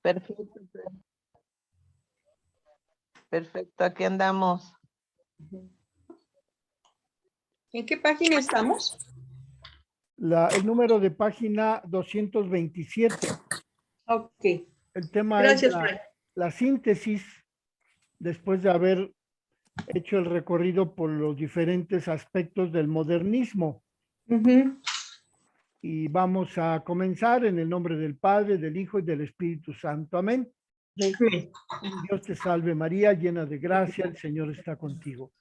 Perfecto. Perfecto, aquí andamos. ¿En qué página estamos? El número de página 227. Ok. El tema Gracias, es Fran. la síntesis después de haber hecho el recorrido por los diferentes aspectos del modernismo. Y vamos a comenzar en el nombre del Padre, del Hijo y del Espíritu Santo. Amén. Dios te salve María, llena de gracia, el Señor está contigo.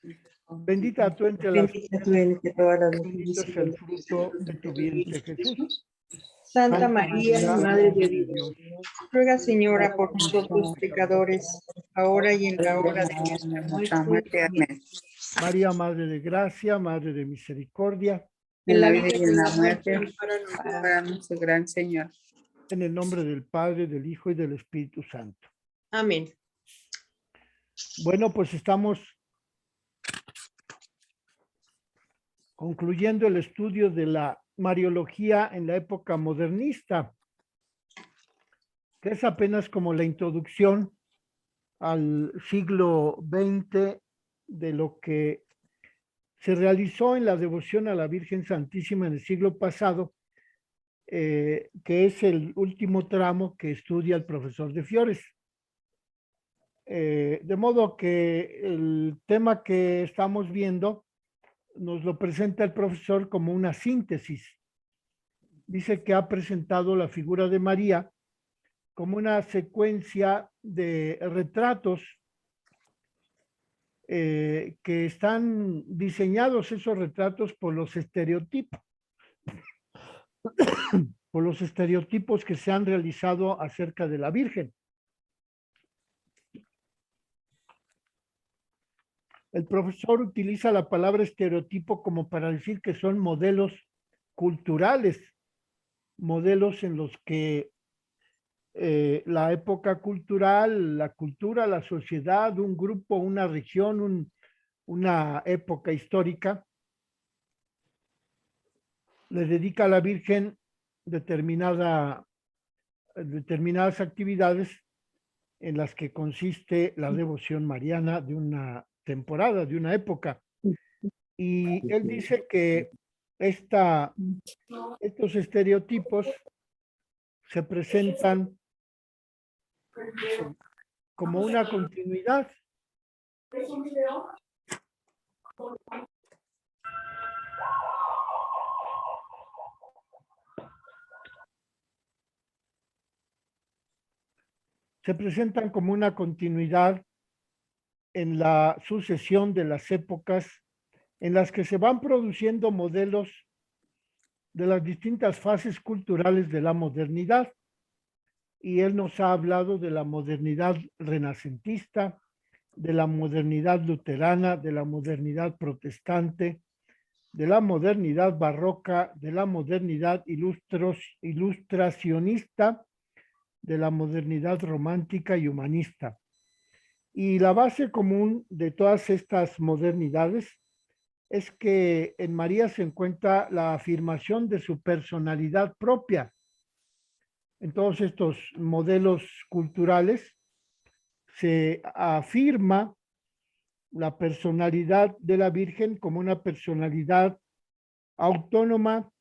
Bendita tú entre las mujeres, bendito es el fruto de tu vientre, Jesús. Santa María, Madre de Dios, ruega, Señora, por nosotros pecadores, ahora y en la hora de nuestra muerte. Amén. María, Madre de gracia, Madre de misericordia. En la vida y en la muerte, para nuestro gran Señor. En el nombre del Padre, del Hijo y del Espíritu Santo. Amén. Bueno, pues estamos concluyendo el estudio de la Mariología en la época modernista, que es apenas como la introducción al siglo XX de lo que se realizó en la devoción a la Virgen Santísima en el siglo pasado, que es el último tramo que estudia el profesor de Fiores. De modo que el tema que estamos viendo nos lo presenta el profesor como una síntesis. Dice que ha presentado la figura de María como una secuencia de retratos que están diseñados esos retratos por los estereotipos, que se han realizado acerca de la Virgen. El profesor utiliza la palabra estereotipo como para decir que son modelos culturales, modelos en los que la época cultural, la cultura, la sociedad, un grupo, una región, una época histórica, le dedica a la Virgen determinadas actividades en las que consiste la devoción mariana de una temporada, de una época. Y él dice que estos estereotipos se presentan como una continuidad. Se presentan como una continuidad en la sucesión de las épocas en las que se van produciendo modelos de las distintas fases culturales de la modernidad. Y él nos ha hablado de la modernidad renacentista, de la modernidad luterana, de la modernidad protestante, de la modernidad barroca, de la modernidad ilustracionista, de la modernidad romántica y humanista. Y la base común de todas estas modernidades es que en María se encuentra la afirmación de su personalidad propia. En todos estos modelos culturales se afirma la personalidad de la Virgen como una personalidad autónoma,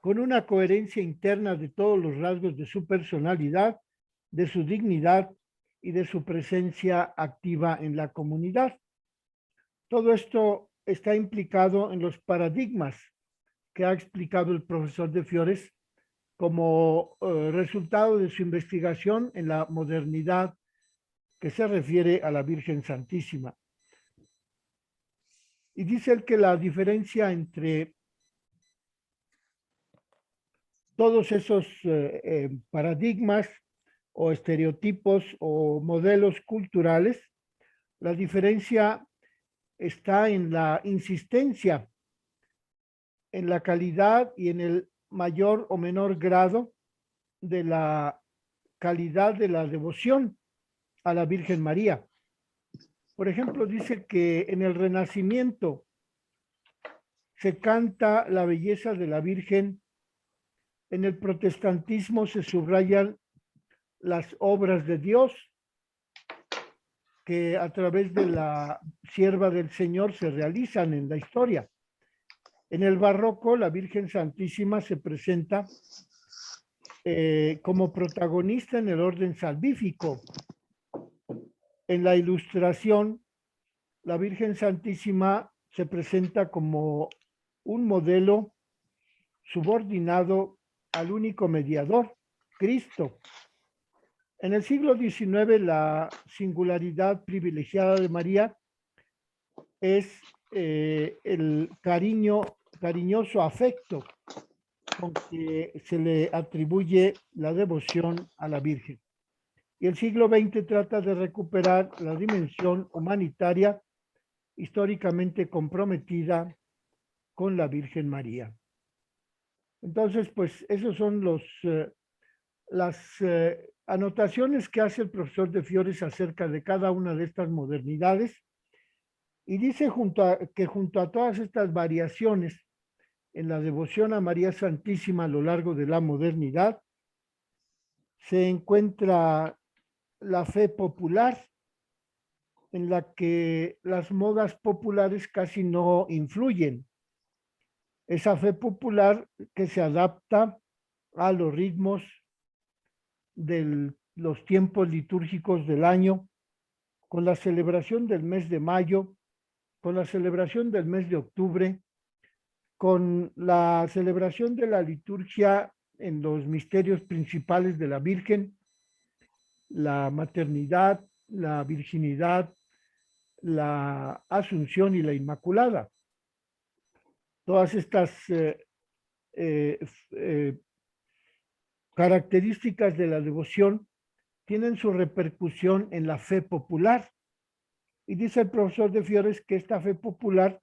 con una coherencia interna de todos los rasgos de su personalidad, de su dignidad y de su presencia activa en la comunidad. Todo esto está implicado en los paradigmas que ha explicado el profesor de Fiores como resultado de su investigación en la modernidad que se refiere a la Virgen Santísima. Y dice él que la diferencia entre todos esos paradigmas o estereotipos o modelos culturales, la diferencia está en la insistencia, en la calidad y en el mayor o menor grado de la calidad de la devoción a la Virgen María. Por ejemplo, dice que en el Renacimiento se canta la belleza de la Virgen, en el protestantismo se subrayan las obras de Dios que a través de la sierva del Señor se realizan en la historia. En el barroco, la Virgen Santísima se presenta como protagonista en el orden salvífico. En la Ilustración, la Virgen Santísima se presenta como un modelo subordinado al único mediador, Cristo. En el siglo XIX, la singularidad privilegiada de María es el cariñoso afecto con que se le atribuye la devoción a la Virgen. Y el siglo XX trata de recuperar la dimensión humanitaria históricamente comprometida con la Virgen María. Entonces, pues, esos son las anotaciones que hace el profesor de Fiores acerca de cada una de estas modernidades. Y dice que junto a todas estas variaciones en la devoción a María Santísima a lo largo de la modernidad, se encuentra la fe popular, en la que las modas populares casi no influyen. Esa fe popular que se adapta a los ritmos de los tiempos litúrgicos del año, con la celebración del mes de mayo, con la celebración del mes de octubre, con la celebración de la liturgia en los misterios principales de la Virgen, la maternidad, la virginidad, la Asunción y la Inmaculada. Todas estas características de la devoción tienen su repercusión en la fe popular. Y dice el profesor de Fiores que esta fe popular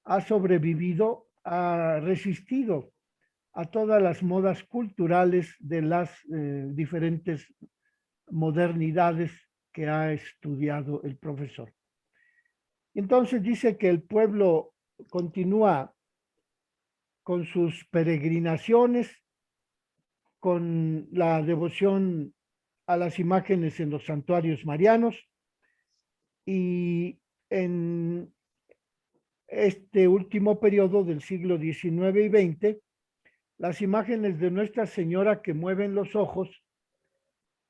ha sobrevivido, ha resistido a todas las modas culturales de las diferentes modernidades que ha estudiado el profesor. Entonces dice que el pueblo continúa con sus peregrinaciones, con la devoción a las imágenes en los santuarios marianos, y en este último periodo del siglo XIX y XX, las imágenes de Nuestra Señora que mueven los ojos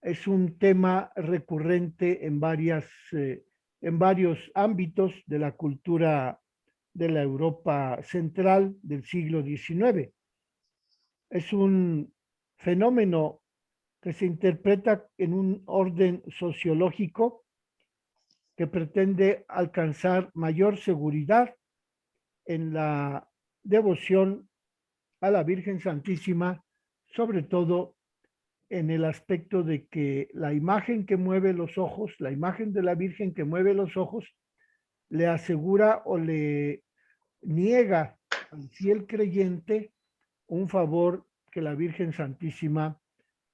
es un tema recurrente en varios ámbitos de la cultura de la Europa central del siglo XIX. Es un fenómeno que se interpreta en un orden sociológico que pretende alcanzar mayor seguridad en la devoción a la Virgen Santísima, sobre todo en el aspecto de que la imagen que mueve los ojos, la imagen de la Virgen que mueve los ojos, le asegura o le niega al fiel creyente un favor que la Virgen Santísima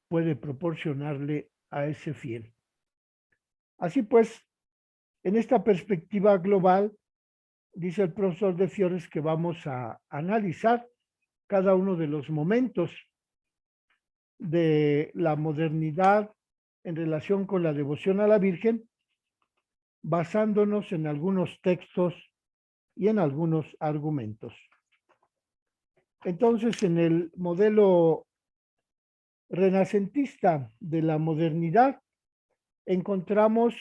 puede proporcionarle a ese fiel. Así pues, en esta perspectiva global, dice el profesor de Fiores que vamos a analizar cada uno de los momentos de la modernidad en relación con la devoción a la Virgen, basándonos en algunos textos y en algunos argumentos. Entonces, en el modelo renacentista de la modernidad, encontramos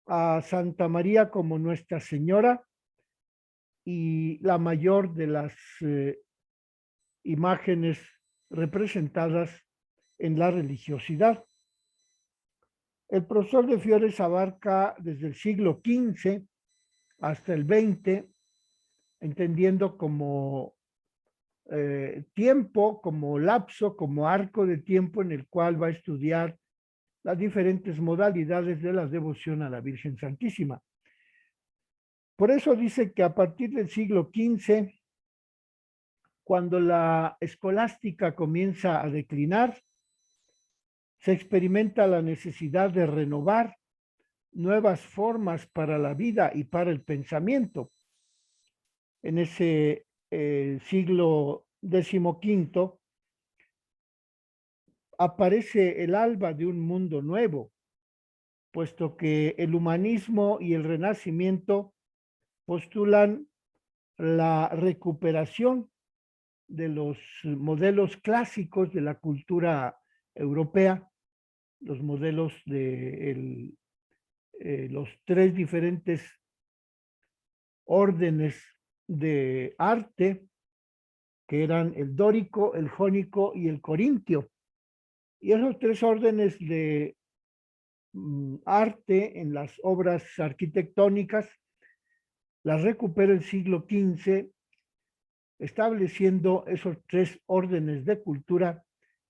a Santa María como Nuestra Señora y la mayor de las imágenes representadas en la religiosidad. El profesor de Fiores abarca desde el siglo XV hasta el XX, entendiendo como tiempo, como lapso, como arco de tiempo en el cual va a estudiar las diferentes modalidades de la devoción a la Virgen Santísima. Por eso dice que a partir del siglo XV, cuando la escolástica comienza a declinar, se experimenta la necesidad de renovar nuevas formas para la vida y para el pensamiento. En ese siglo XV, aparece el alba de un mundo nuevo, puesto que el humanismo y el renacimiento postulan la recuperación de los modelos clásicos de la cultura europea, los modelos de los tres diferentes órdenes de arte, que eran el dórico, el jónico y el corintio. Y esos tres órdenes de arte en las obras arquitectónicas las recupera el siglo XV, estableciendo esos tres órdenes de cultura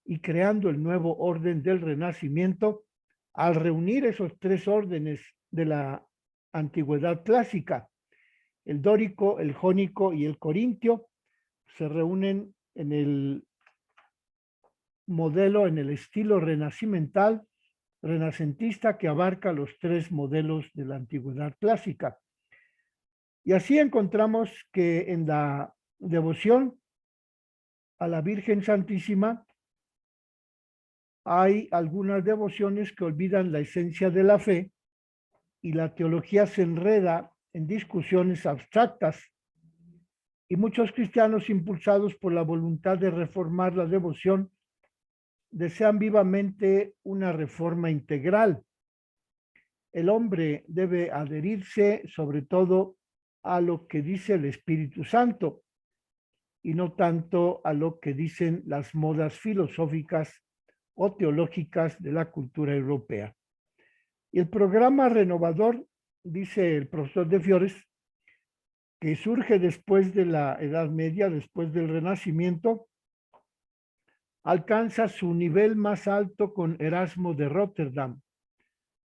y creando el nuevo orden del Renacimiento al reunir esos tres órdenes de la antigüedad clásica. El dórico, el jónico y el corintio se reúnen en el modelo, en el estilo renacentista que abarca los tres modelos de la antigüedad clásica. Y así encontramos que en la devoción a la Virgen Santísima hay algunas devociones que olvidan la esencia de la fe y la teología se enreda en discusiones abstractas. Y muchos cristianos, impulsados por la voluntad de reformar la devoción, desean vivamente una reforma integral. El hombre debe adherirse sobre todo a lo que dice el Espíritu Santo y no tanto a lo que dicen las modas filosóficas o teológicas de la cultura europea. Y el programa renovador, dice el profesor de Fiores, que surge después de la Edad Media, después del Renacimiento, alcanza su nivel más alto con Erasmo de Rotterdam,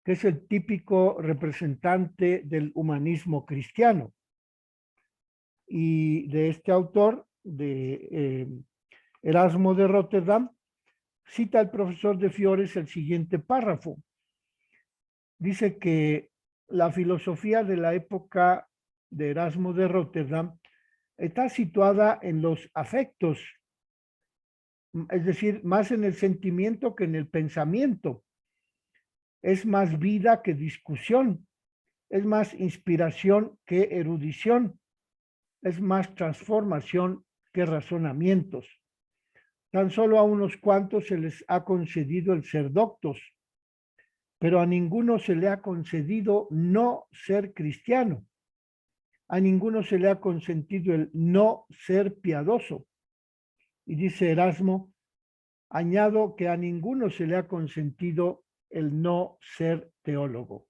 que es el típico representante del humanismo cristiano. Y de este autor, de Erasmo de Rotterdam, cita el profesor de Fiores el siguiente párrafo. Dice que la filosofía de la época de Erasmo de Rotterdam está situada en los afectos, es decir, más en el sentimiento que en el pensamiento. Es más vida que discusión, es más inspiración que erudición, es más transformación que razonamientos. Tan solo a unos cuantos se les ha concedido el ser doctos, pero a ninguno se le ha concedido no ser cristiano. A ninguno se le ha consentido el no ser piadoso. Y dice Erasmo, añado que a ninguno se le ha consentido el no ser teólogo.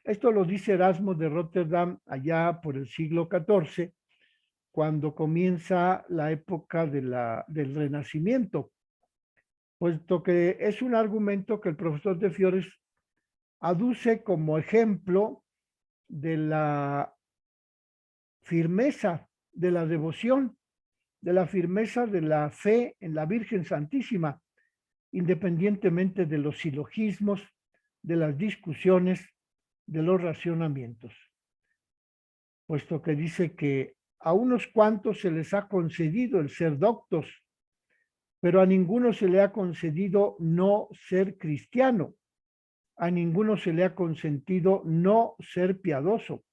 Esto lo dice Erasmo de Rotterdam allá por el siglo XIV, cuando comienza la época del Renacimiento, puesto que es un argumento que el profesor de Fiores aduce como ejemplo de la firmeza de la devoción, de la firmeza de la fe en la Virgen Santísima, independientemente de los silogismos, de las discusiones, de los racionamientos, puesto que dice que a unos cuantos se les ha concedido el ser doctos, pero a ninguno se le ha concedido no ser cristiano, a ninguno se le ha consentido no ser piadoso,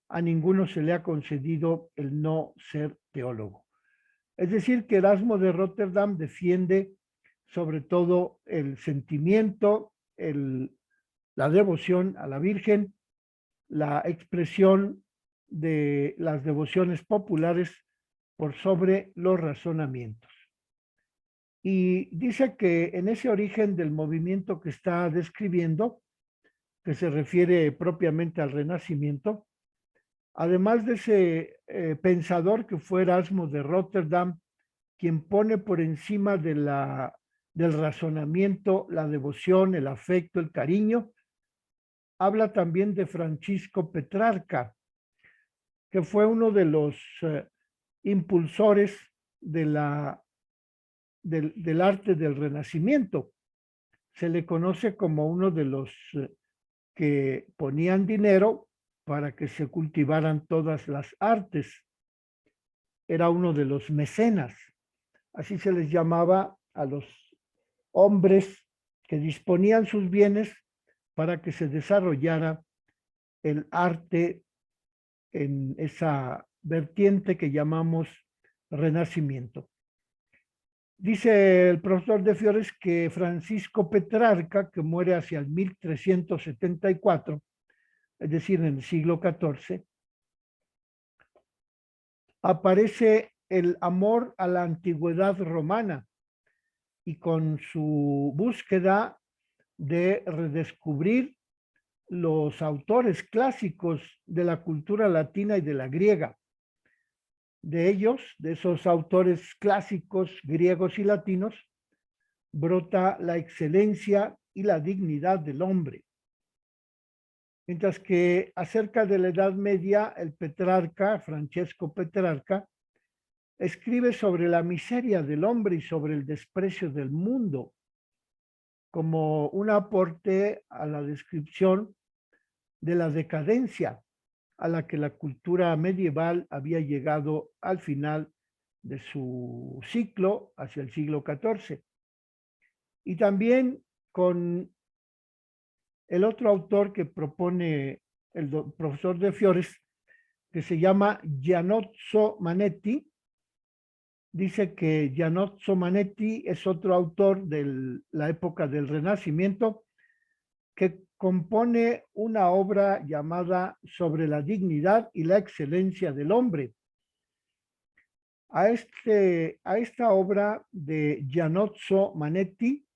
a ninguno se le ha concedido el no ser teólogo. Es decir, que Erasmo de Rotterdam defiende sobre todo el sentimiento, la devoción a la Virgen, la expresión de las devociones populares por sobre los razonamientos. Y dice que en ese origen del movimiento que está describiendo, que se refiere propiamente al Renacimiento, además de ese pensador que fue Erasmo de Rotterdam, quien pone por encima del razonamiento la devoción, el afecto, el cariño, habla también de Francisco Petrarca, que fue uno de los impulsores del arte del Renacimiento. Se le conoce como uno de los que ponían dinero para que se cultivaran todas las artes. Era uno de los mecenas, así se les llamaba a los hombres que disponían sus bienes para que se desarrollara el arte en esa vertiente que llamamos Renacimiento. Dice el profesor de Fiores que Francisco Petrarca, que muere hacia el 1374, es decir, en el siglo XIV, aparece el amor a la antigüedad romana y con su búsqueda de redescubrir los autores clásicos de la cultura latina y de la griega. De ellos, de esos autores clásicos griegos y latinos, brota la excelencia y la dignidad del hombre. Mientras que acerca de la Edad Media, el Petrarca, Francesco Petrarca, escribe sobre la miseria del hombre y sobre el desprecio del mundo, como un aporte a la descripción de la decadencia a la que la cultura medieval había llegado al final de su ciclo, hacia el siglo XIV. Y también con el otro autor que propone el profesor de Fiores, que se llama Giannozzo Manetti. Dice que Giannozzo Manetti es otro autor de la época del Renacimiento que compone una obra llamada Sobre la dignidad y la excelencia del hombre. A esta obra de Giannozzo Manetti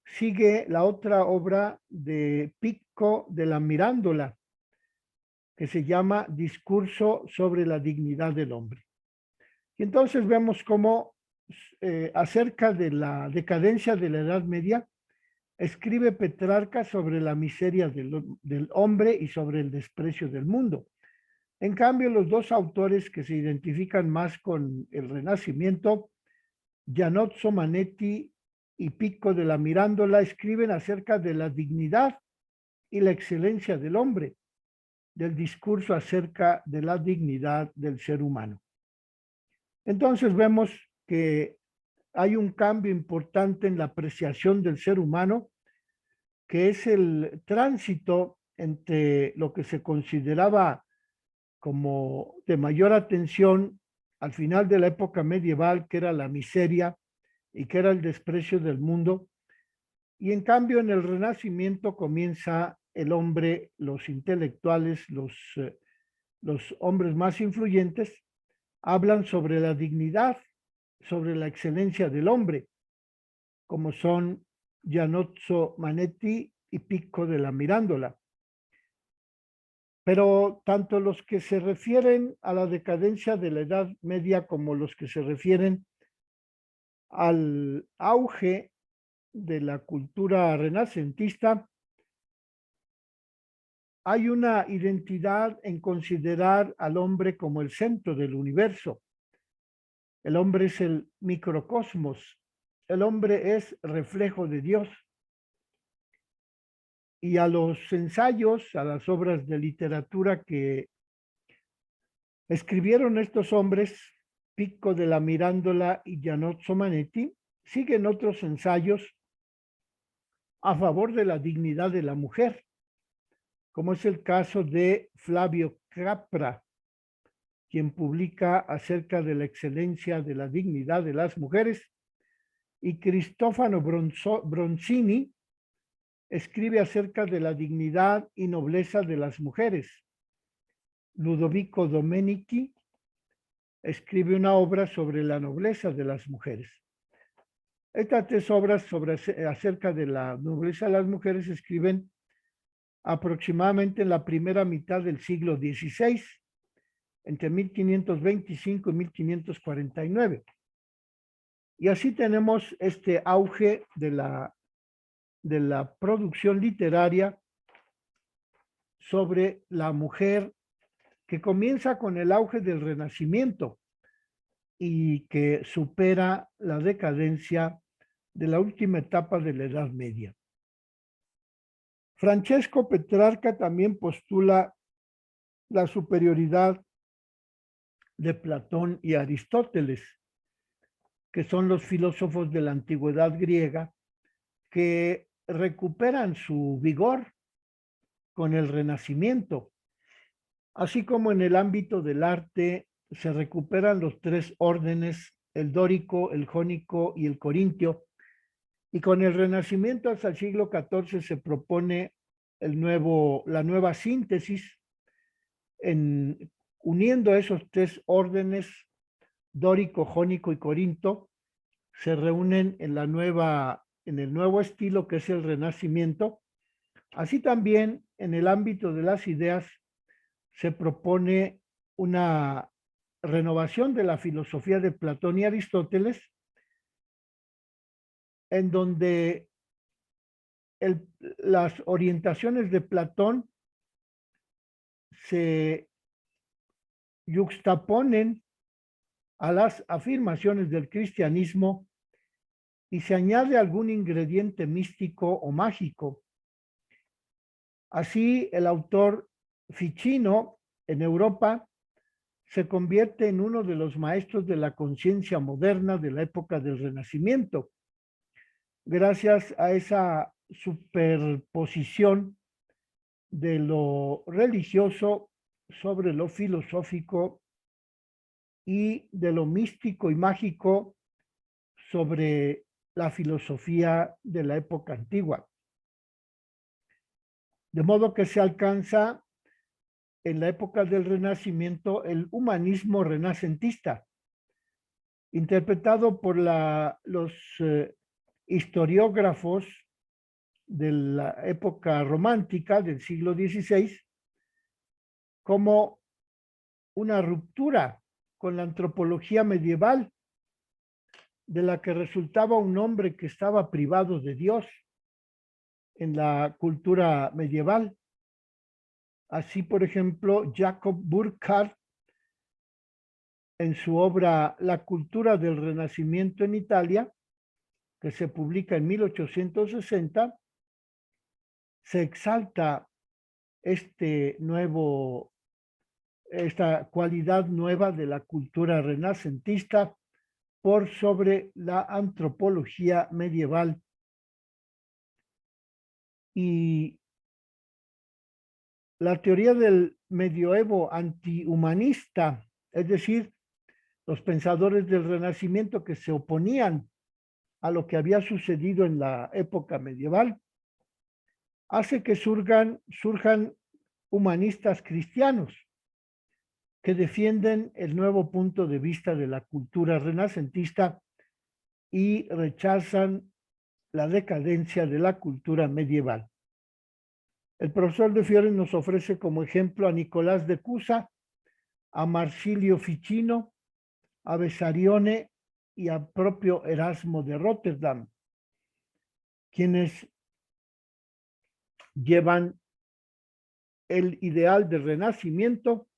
sigue la otra obra de Pico della Mirandola, que se llama Discurso sobre la dignidad del hombre. Y entonces vemos cómo acerca de la decadencia de la Edad Media, escribe Petrarca sobre la miseria del hombre y sobre el desprecio del mundo. En cambio, los dos autores que se identifican más con el Renacimiento, Giannozzo Manetti y Pico della Mirandola, escriben acerca de la dignidad y la excelencia del hombre, del discurso acerca de la dignidad del ser humano. Entonces vemos que hay un cambio importante en la apreciación del ser humano, que es el tránsito entre lo que se consideraba como de mayor atención al final de la época medieval, que era la miseria y que era el desprecio del mundo, y en cambio en el Renacimiento comienza el hombre, los intelectuales, los hombres más influyentes, hablan sobre la dignidad, sobre la excelencia del hombre, como son Giannozzo Manetti y Pico della Mirandola. Pero tanto los que se refieren a la decadencia de la Edad Media como los que se refieren al auge de la cultura renacentista, hay una identidad en considerar al hombre como el centro del universo. El hombre es el microcosmos. El hombre es reflejo de Dios. Y a los ensayos, a las obras de literatura que escribieron estos hombres, Pico della Mirandola y Giannozzo Manetti, siguen otros ensayos a favor de la dignidad de la mujer, como es el caso de Flavio Capra, quien publica acerca de la excelencia de la dignidad de las mujeres, y Cristofano Bronzini escribe acerca de la dignidad y nobleza de las mujeres. Ludovico Domenici escribe una obra sobre la nobleza de las mujeres. Estas tres obras acerca de la nobleza de las mujeres se escriben aproximadamente en la primera mitad del siglo XVI, entre 1525 y 1549. Y así tenemos este auge de la producción literaria sobre la mujer, que comienza con el auge del Renacimiento y que supera la decadencia de la última etapa de la Edad Media. Francesco Petrarca también postula la superioridad de Platón y Aristóteles, que son los filósofos de la antigüedad griega, que recuperan su vigor con el Renacimiento. Así como en el ámbito del arte se recuperan los tres órdenes, el dórico, el jónico y el corintio, y con el Renacimiento hasta el siglo XIV se propone la nueva síntesis en uniendo esos tres órdenes, dórico, jónico y corinto, se reúnen en el nuevo estilo que es el Renacimiento. Así también en el ámbito de las ideas se propone una renovación de la filosofía de Platón y Aristóteles, en donde las orientaciones de Platón se yuxtaponen a las afirmaciones del cristianismo y se añade algún ingrediente místico o mágico. Así, el autor Ficino en Europa se convierte en uno de los maestros de la conciencia moderna de la época del Renacimiento, gracias a esa superposición de lo religioso sobre lo filosófico y de lo místico y mágico sobre la filosofía de la época antigua. De modo que se alcanza en la época del Renacimiento el humanismo renacentista, interpretado por los historiógrafos de la época romántica del siglo XVI como una ruptura con la antropología medieval, de la que resultaba un hombre que estaba privado de Dios en la cultura medieval. Así, por ejemplo, Jacob Burckhardt, en su obra La cultura del Renacimiento en Italia, que se publica en 1860, se exalta esta cualidad nueva de la cultura renacentista por sobre la antropología medieval. Y la teoría del medioevo antihumanista, es decir, los pensadores del Renacimiento que se oponían a lo que había sucedido en la época medieval, hace que surjan humanistas cristianos que defienden el nuevo punto de vista de la cultura renacentista y rechazan la decadencia de la cultura medieval. El profesor de Fiore nos ofrece como ejemplo a Nicolás de Cusa, a Marsilio Ficino, a Bessarione y al propio Erasmo de Rotterdam, quienes llevan el ideal del renacimiento,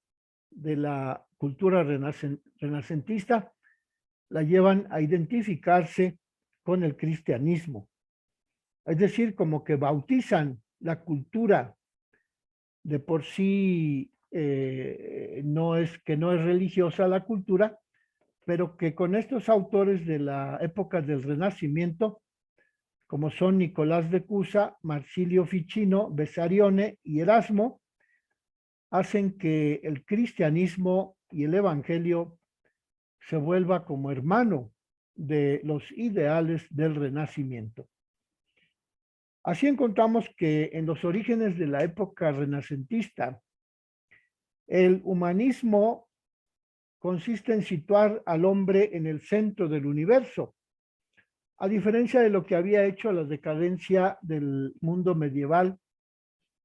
de la cultura renacentista, la llevan a identificarse con el cristianismo. Es decir, como que bautizan la cultura de por sí, no es religiosa la cultura, pero que con estos autores de la época del Renacimiento, como son Nicolás de Cusa, Marsilio Ficino, Bessarione y Erasmo, hacen que el cristianismo y el evangelio se vuelva como hermano de los ideales del Renacimiento. Así encontramos que en los orígenes de la época renacentista, el humanismo consiste en situar al hombre en el centro del universo, a diferencia de lo que había hecho la decadencia del mundo medieval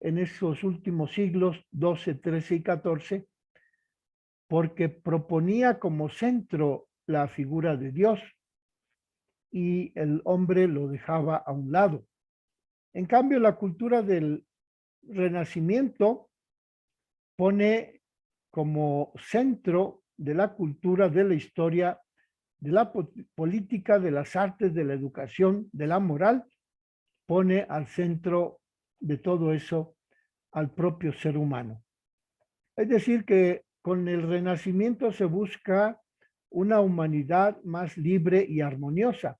en esos últimos siglos XII, XIII y XIV, porque proponía como centro la figura de Dios y el hombre lo dejaba a un lado. En cambio, la cultura del Renacimiento pone como centro de la cultura, de la historia, de la política, de las artes, de la educación, de la moral, pone al centro de todo eso al propio ser humano. Es decir, que con el Renacimiento se busca una humanidad más libre y armoniosa,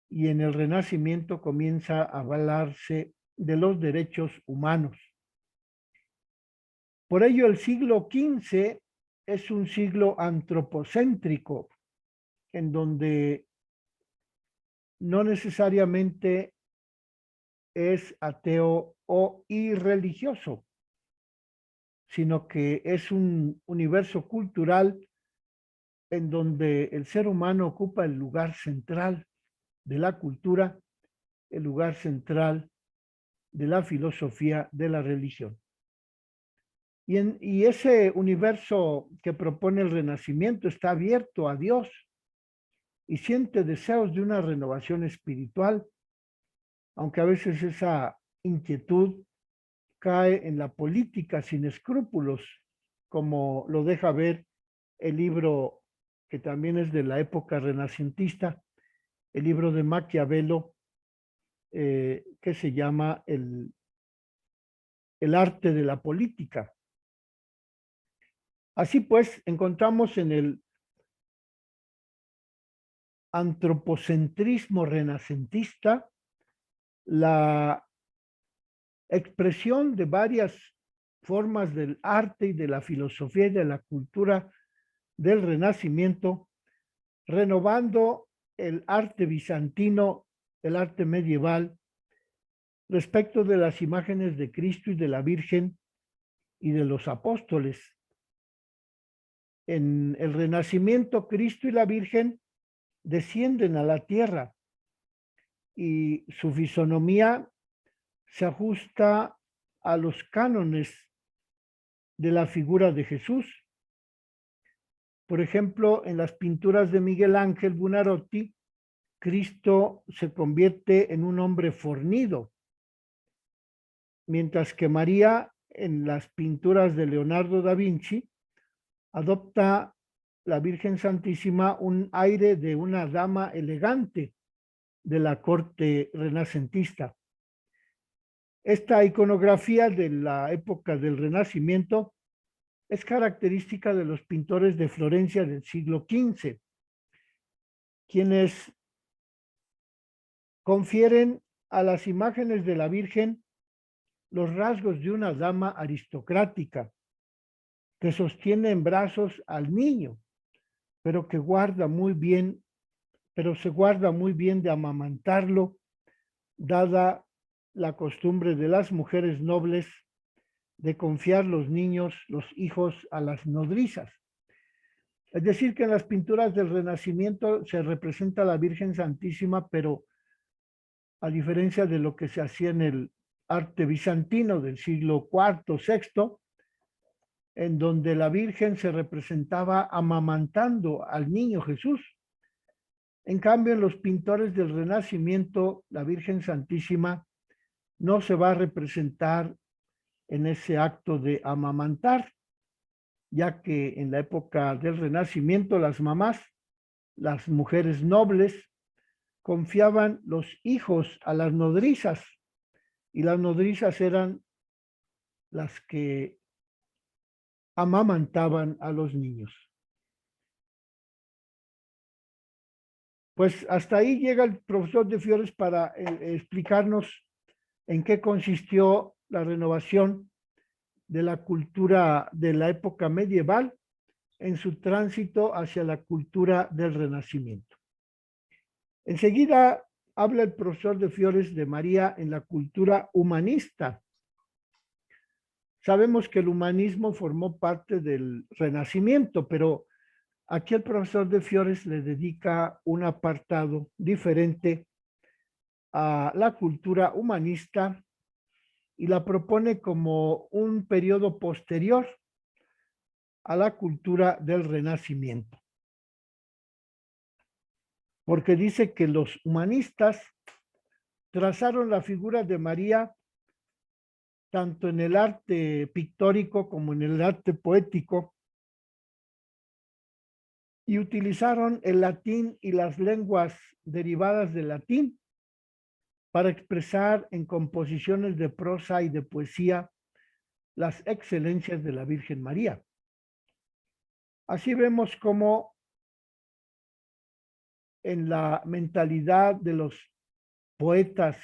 y en el Renacimiento comienza a hablarse de los derechos humanos. Por ello, el siglo XV es un siglo antropocéntrico, en donde no necesariamente es ateo o irreligioso, sino que es un universo cultural en donde el ser humano ocupa el lugar central de la cultura, el lugar central de la filosofía, de la religión. Y ese universo que propone el Renacimiento está abierto a Dios y siente deseos de una renovación espiritual, aunque a veces esa inquietud cae en la política sin escrúpulos, como lo deja ver el libro que también es de la época renacentista, el libro de Maquiavelo, que se llama el arte de la política. Así pues, encontramos en el antropocentrismo renacentista la expresión de varias formas del arte y de la filosofía y de la cultura del Renacimiento, renovando el arte bizantino, el arte medieval, respecto de las imágenes de Cristo y de la Virgen y de los apóstoles. En el Renacimiento, Cristo y la Virgen descienden a la tierra y su fisonomía se ajusta a los cánones de la figura de Jesús. Por ejemplo, en las pinturas de Miguel Ángel Buonarroti, Cristo se convierte en un hombre fornido, mientras que María, en las pinturas de Leonardo da Vinci, adopta la Virgen Santísima un aire de una dama elegante de la corte renacentista. Esta iconografía de la época del Renacimiento es característica de los pintores de Florencia del siglo XV, quienes confieren a las imágenes de la Virgen los rasgos de una dama aristocrática que sostiene en brazos al niño, pero que guarda muy bien, pero se guarda muy bien de amamantarlo, dada la costumbre de las mujeres nobles de confiar los niños, los hijos, a las nodrizas. Es decir, que en las pinturas del Renacimiento se representa a la Virgen Santísima, pero a diferencia de lo que se hacía en el arte bizantino del siglo IV, VI, en donde la Virgen se representaba amamantando al niño Jesús. En cambio, en los pintores del Renacimiento, la Virgen Santísima no se va a representar en ese acto de amamantar, ya que en la época del Renacimiento las mamás, las mujeres nobles, confiaban los hijos a las nodrizas, y las nodrizas eran las que amamantaban a los niños. Pues hasta ahí llega el profesor de Fiores para explicarnos en qué consistió la renovación de la cultura de la época medieval en su tránsito hacia la cultura del Renacimiento. Enseguida habla el profesor de Fiores de María en la cultura humanista. Sabemos que el humanismo formó parte del Renacimiento, pero aquí el profesor de Fiores le dedica un apartado diferente a la cultura humanista y la propone como un periodo posterior a la cultura del Renacimiento. Porque dice que los humanistas trazaron la figura de María tanto en el arte pictórico como en el arte poético, y utilizaron el latín y las lenguas derivadas del latín para expresar en composiciones de prosa y de poesía las excelencias de la Virgen María. Así vemos cómo en la mentalidad de los poetas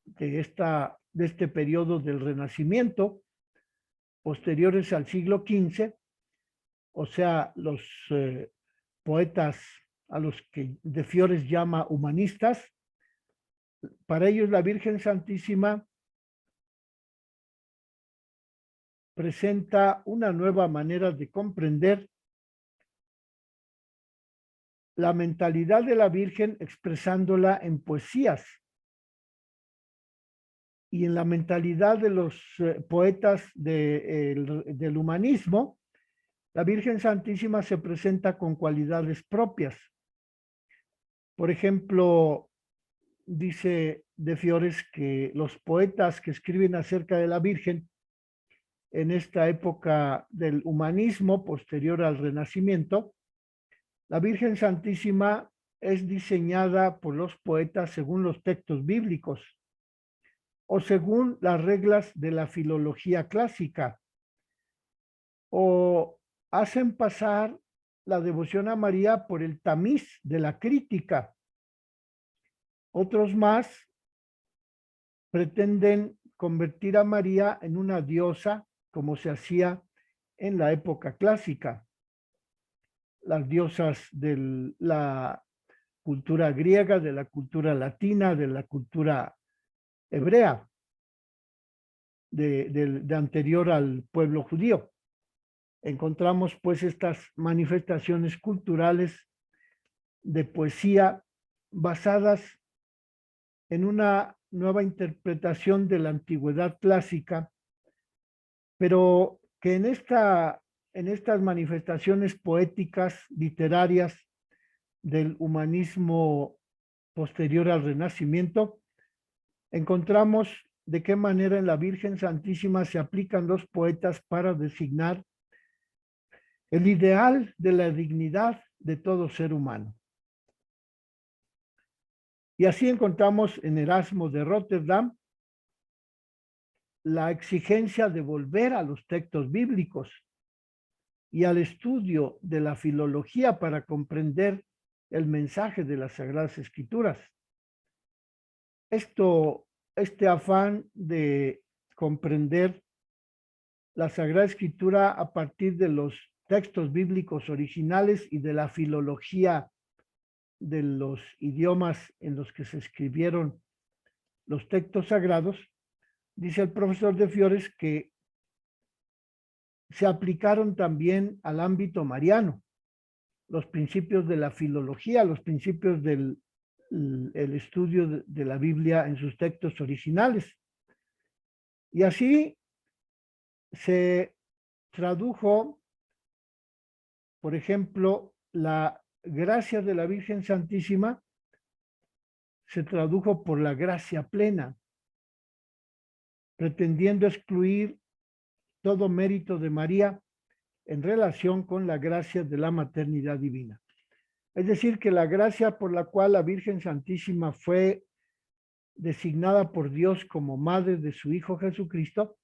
de este periodo del Renacimiento, posteriores al siglo XV, o sea, los poetas a los que de Fiores llama humanistas. Para ellos la Virgen Santísima presenta una nueva manera de comprender la mentalidad de la Virgen, expresándola en poesías. Y en la mentalidad de los poetas del humanismo, la Virgen Santísima se presenta con cualidades propias. Por ejemplo, dice de Fiores que los poetas que escriben acerca de la Virgen en esta época del humanismo posterior al Renacimiento, la Virgen Santísima es diseñada por los poetas según los textos bíblicos o según las reglas de la filología clásica, o hacen pasar la devoción a María por el tamiz de la crítica. Otros más pretenden convertir a María en una diosa, como se hacía en la época clásica. Las diosas de la cultura griega, de la cultura latina, de la cultura hebrea, de anterior al pueblo judío. Encontramos pues estas manifestaciones culturales de poesía basadas en una nueva interpretación de la antigüedad clásica, pero que en estas manifestaciones poéticas, literarias del humanismo posterior al Renacimiento, encontramos de qué manera en la Virgen Santísima se aplican los poetas para designar el ideal de la dignidad de todo ser humano. Y así encontramos en Erasmo de Rotterdam la exigencia de volver a los textos bíblicos y al estudio de la filología para comprender el mensaje de las Sagradas Escrituras. Este afán de comprender la Sagrada Escritura a partir de los textos bíblicos originales y de la filología de los idiomas en los que se escribieron los textos sagrados, dice el profesor de Fiores que se aplicaron también al ámbito mariano, los principios de la filología, los principios del estudio de la Biblia en sus textos originales. Y así se tradujo, por ejemplo, la gracia de la Virgen Santísima se tradujo por la gracia plena, pretendiendo excluir todo mérito de María en relación con la gracia de la maternidad divina. Es decir, que la gracia por la cual la Virgen Santísima fue designada por Dios como madre de su Hijo Jesucristo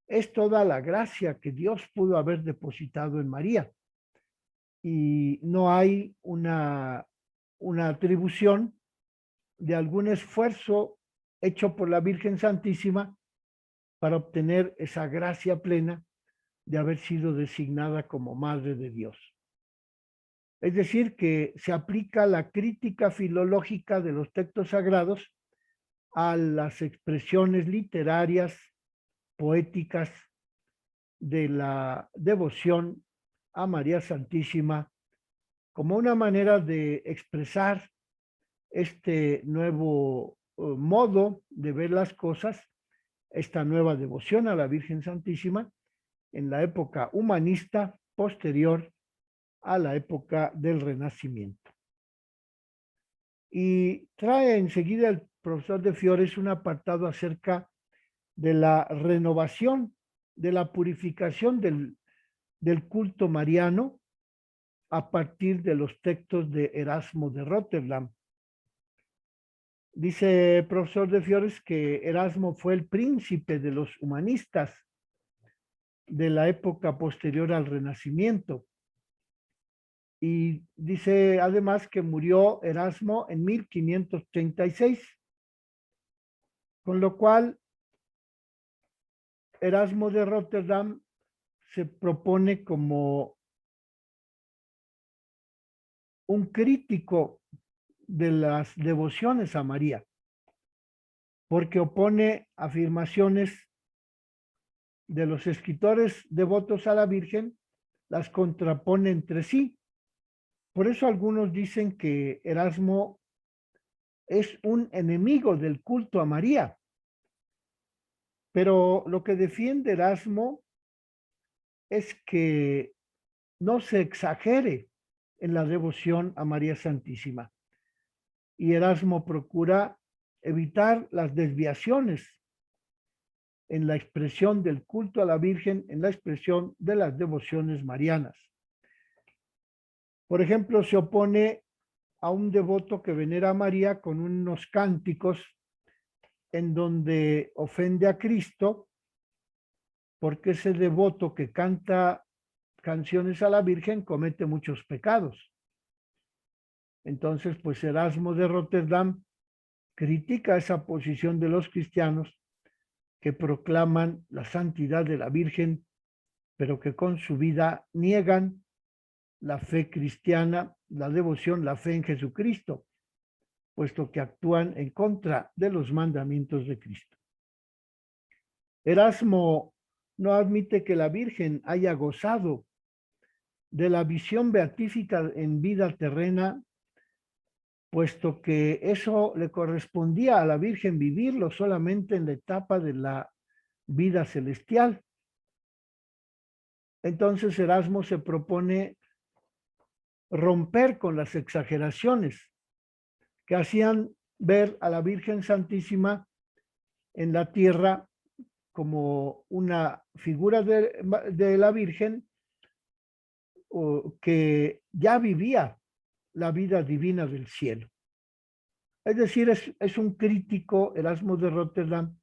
es toda la gracia que Dios pudo haber depositado en María. Y no hay una atribución de algún esfuerzo hecho por la Virgen Santísima para obtener esa gracia plena de haber sido designada como Madre de Dios. Es decir, que se aplica la crítica filológica de los textos sagrados a las expresiones literarias, poéticas de la devoción a María Santísima como una manera de expresar este nuevo modo de ver las cosas, esta nueva devoción a la Virgen Santísima en la época humanista posterior a la época del Renacimiento. Y trae enseguida el profesor de Fiores un apartado acerca de la renovación, de la purificación del culto mariano a partir de los textos de Erasmo de Rotterdam. Dice el profesor de Fiores que Erasmo fue el príncipe de los humanistas de la época posterior al Renacimiento Y dice además que murió Erasmo en 1536, con lo cual Erasmo de Rotterdam se propone como un crítico de las devociones a María, porque opone afirmaciones de los escritores devotos a la Virgen, las contrapone entre sí. Por eso algunos dicen que Erasmo es un enemigo del culto a María. Pero lo que defiende Erasmo es que no se exagere en la devoción a María Santísima. Y Erasmo procura evitar las desviaciones en la expresión del culto a la Virgen, en la expresión de las devociones marianas. Por ejemplo, se opone a un devoto que venera a María con unos cánticos en donde ofende a Cristo, porque ese devoto que canta canciones a la Virgen comete muchos pecados. Entonces, pues Erasmo de Rotterdam critica esa posición de los cristianos que proclaman la santidad de la Virgen, pero que con su vida niegan la fe cristiana, la devoción, la fe en Jesucristo, puesto que actúan en contra de los mandamientos de Cristo. Erasmo no admite que la Virgen haya gozado de la visión beatífica en vida terrena, puesto que eso le correspondía a la Virgen vivirlo solamente en la etapa de la vida celestial. Entonces Erasmo se propone romper con las exageraciones que hacían ver a la Virgen Santísima en la tierra como una figura de la Virgen que ya vivía la vida divina del cielo. Es decir, es un crítico, Erasmo de Rotterdam,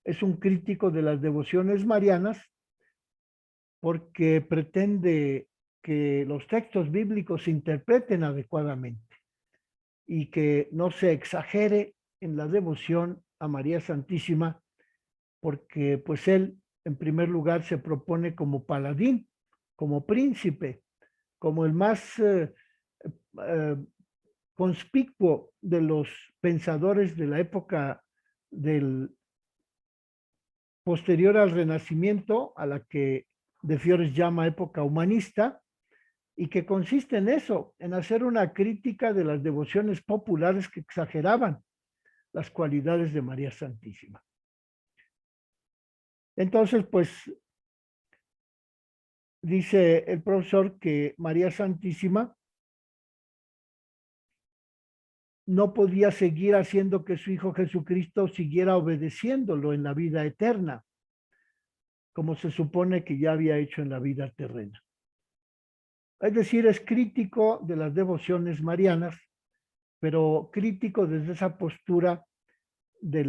es un crítico de las devociones marianas porque pretende que los textos bíblicos se interpreten adecuadamente y que no se exagere en la devoción a María Santísima, porque pues él en primer lugar se propone como paladín, como príncipe, como el más conspicuo de los pensadores de la época del posterior al Renacimiento, a la que de Fiores llama época humanista, y que consiste en eso, en hacer una crítica de las devociones populares que exageraban las cualidades de María Santísima. Entonces, pues, dice el profesor que María Santísima no podía seguir haciendo que su Hijo Jesucristo siguiera obedeciéndolo en la vida eterna, como se supone que ya había hecho en la vida terrena. Es decir, es crítico de las devociones marianas, pero crítico desde esa postura de